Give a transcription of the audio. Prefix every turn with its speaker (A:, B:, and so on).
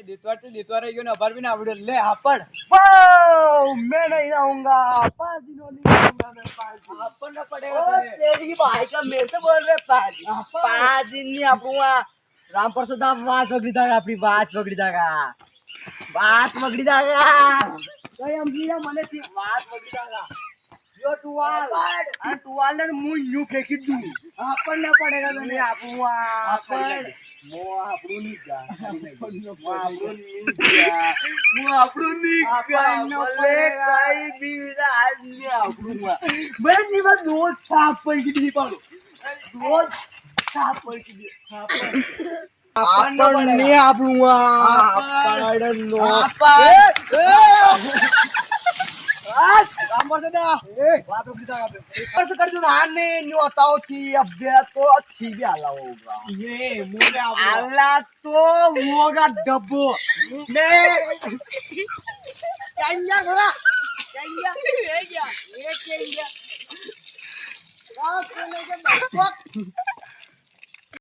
A: दितवार रही ना अबर भी ना आवड़े ले हापड़
B: वाओ, मैं नहीं आऊंगा 5 दिनों नहीं आऊंगा मैं 5 दिन।
A: हापड़ ना पड़ेगा
B: ओ
A: तुझे।
B: तेरी भाई का मेरे से बोल रहे 5 दिन।
A: हापड़
B: 5 दिन नहीं आऊंगा। राम प्रसाद आप बात पकड़ी था अपनी बात पकड़ी था कहीं हम जीरा मने थी बात पकड़ी था यो टुवाल और टुवाल ने मुंह यूं फेंकी दू
A: हापड़ ना पड़ेगा
B: नहीं
A: तुझे।
B: आऊंगा
A: हापड़
B: मो આપણું ની જા મો આપણું ની જા મો આપણું ની જા ભલે કઈ બી આજ ની આપણું બસ ની વાત દોસ્ત સાફ પડી દી પાડો દોસ્ત સાફ પડી દી આપણ ને આપણું આપણ નો રામર દાદા વાતો કીધા આપે ખર્ચ કરી દો આને ન્યુ અતાઓ થી અભ્યાસ તો થી બી આલા હોगा
A: ये मुझे
B: आला तो होगा डब्बो
A: ने
B: क्या करा क्या ये क्या रात को लेके